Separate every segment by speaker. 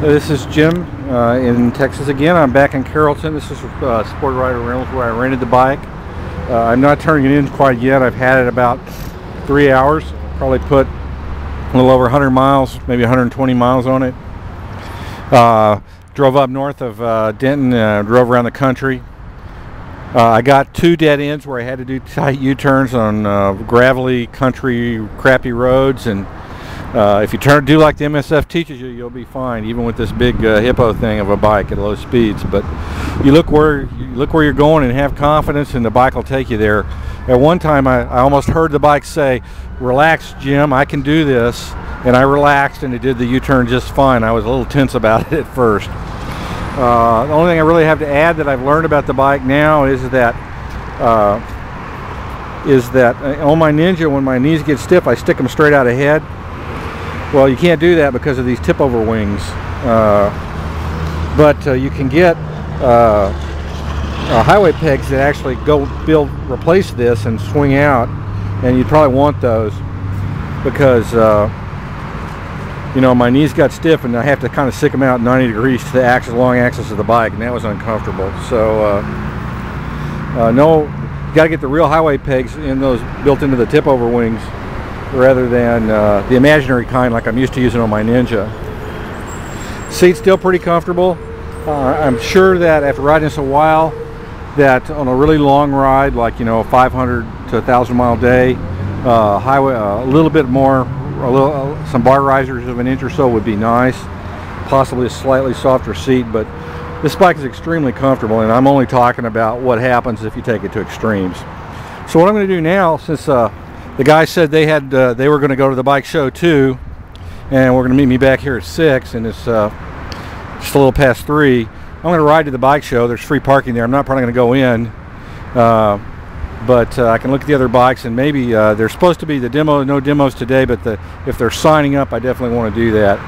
Speaker 1: This is Jim in Texas again. I'm back in Carrollton. This is Sport Rider Rentals where I rented the bike. I'm not turning it in quite yet. I've had it about 3 hours. Probably put a little over 100 miles, maybe 120 miles on it. Drove up north of Denton, drove around the country. I got 2 dead ends where I had to do tight U-turns on gravelly, country, crappy roads, and if you do like the MSF teaches you, you'll be fine, even with this big hippo thing of a bike at low speeds. But you look where you're going and have confidence, and the bike will take you there. At one time, I almost heard the bike say, "Relax, Jim, I can do this," and I relaxed, and it did the U-turn just fine. I was a little tense about it at first. The only thing I really have to add that I've learned about the bike now is that on my Ninja, when my knees get stiff, I stick them straight out ahead. Well, you can't do that because of these tip-over wings, but you can get highway pegs that actually replace this and swing out, and you'd probably want those because you know, my knees got stiff and I have to kind of stick them out 90 degrees to the long axis of the bike, and that was uncomfortable. So no, you got to get the real highway pegs in those built into the tip-over wings, rather than the imaginary kind like I'm used to using on my Ninja. Seat's still pretty comfortable. I'm sure that after riding this a while, that on a really long ride, like, you know, a 500 to 1,000 mile day, highway, a little bit more, some bar risers of an inch or so would be nice. Possibly a slightly softer seat, but this bike is extremely comfortable, and I'm only talking about what happens if you take it to extremes. So what I'm going to do now, since the guy said they were going to go to the bike show too, and we're going to meet me back here at 6, and it's just a little past 3. I'm going to ride to the bike show. There's free parking there. I'm not probably going to go in, but I can look at the other bikes, and maybe there's supposed to be no demos today, but if they're signing up, I definitely want to do that.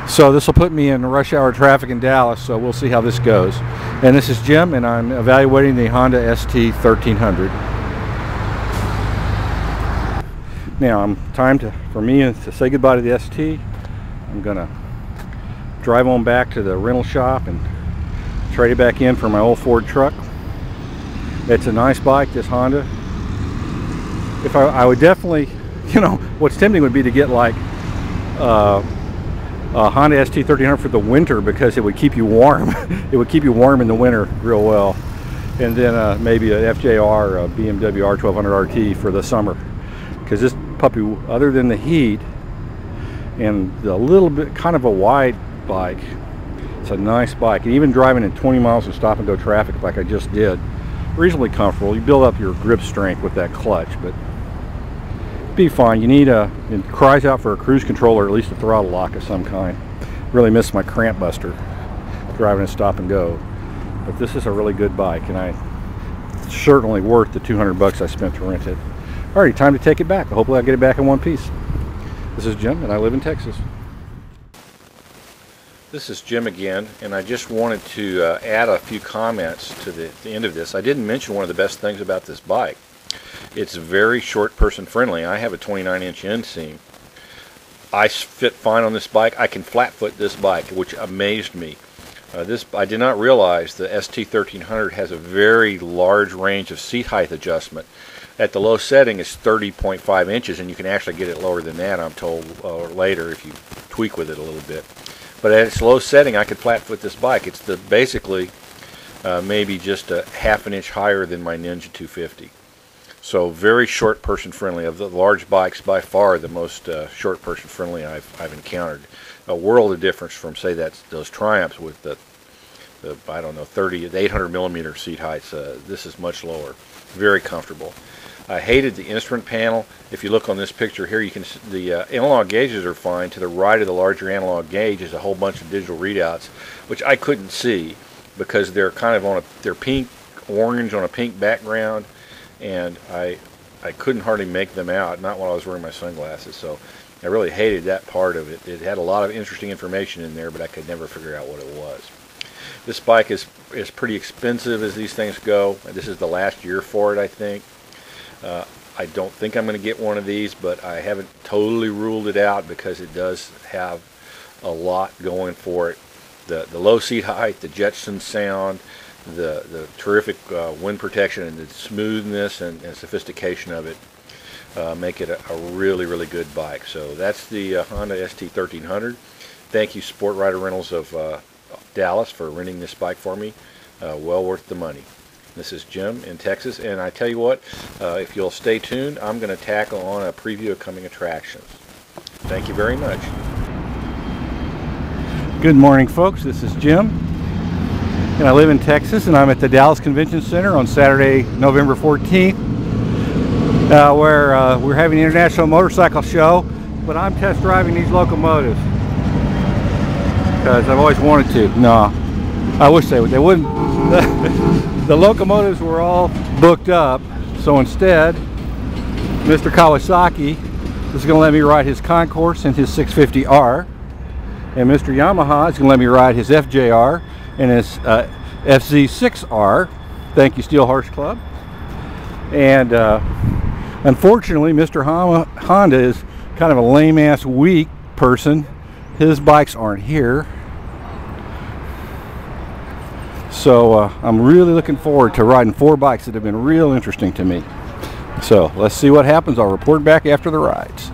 Speaker 1: So this will put me in rush hour traffic in Dallas, so we'll see how this goes. And this is Jim, and I'm evaluating the Honda ST-1300. Now, time for me to say goodbye to the ST. I'm gonna drive on back to the rental shop and trade it back in for my old Ford truck. It's a nice bike, this Honda. If I would definitely, you know, what's tempting would be to get like a Honda ST-1300 for the winter, because it would keep you warm. It would keep you warm in the winter real well. And then maybe a FJR or a BMW R1200 RT for the summer. Because this puppy, other than the heat and the little bit kind of a wide bike, it's a nice bike. And even driving in 20 miles of stop and go traffic like I just did, reasonably comfortable. You build up your grip strength with that clutch, but be fine. You need it cries out for a cruise control or at least a throttle lock of some kind. Really miss my cramp buster driving a stop and go, but this is a really good bike, and it's certainly worth the 200 bucks I spent to rent it. Alrighty, time to take it back. Hopefully I'll get it back in one piece. This is Jim, and I live in Texas. This is Jim again, and I just wanted to add a few comments to the end of this. I didn't mention one of the best things about this bike. It's very short person friendly. I have a 29-inch inseam. I fit fine on this bike. I can flat foot this bike, which amazed me. I did not realize the ST-1300 has a very large range of seat height adjustment. At the low setting, it's 30.5 inches, and you can actually get it lower than that, I'm told, later if you tweak with it a little bit. But at its low setting, I could flat foot this bike. It's basically maybe just a ½ an inch higher than my Ninja 250. So very short person friendly. Of the large bikes, by far the most short person friendly I've encountered. A world of difference from, say, those Triumphs with the I don't know, 800 millimeter seat heights. This is much lower. Very comfortable. I hated the instrument panel. If you look on this picture here, you can see the analog gauges are fine. To the right of the larger analog gauge is a whole bunch of digital readouts, which I couldn't see because they're kind of they're pink orange on a pink background, and I couldn't hardly make them out, not while I was wearing my sunglasses. So I really hated that part of it. It had a lot of interesting information in there, but I could never figure out what it was. This bike is pretty expensive as these things go. This is the last year for it, I think. I don't think I'm going to get one of these, but I haven't totally ruled it out because it does have a lot going for it. The low seat height, the Jetson sound, the terrific wind protection, and the smoothness and sophistication of it make it a really, really good bike. So that's the Honda ST-1300. Thank you, Sport Rider Rentals of Dallas, for renting this bike for me. Well worth the money. This is Jim in Texas, and I tell you what, if you'll stay tuned, I'm going to tackle on a preview of coming attractions. Thank you very much.
Speaker 2: Good morning, folks. This is Jim, and I live in Texas, and I'm at the Dallas Convention Center on Saturday, November 14th, where we're having the International Motorcycle Show, but I'm test driving these locomotives because I've always wanted to. No, I wish they wouldn't. The locomotives were all booked up, so instead, Mr. Kawasaki is going to let me ride his Concourse and his 650R. And Mr. Yamaha is going to let me ride his FJR and his FZ6R. Thank you, Steel Horse Club. And unfortunately, Mr. Honda is kind of a lame-ass weak person. His bikes aren't here. So I'm really looking forward to riding 4 bikes that have been real interesting to me. So let's see what happens. I'll report back after the rides.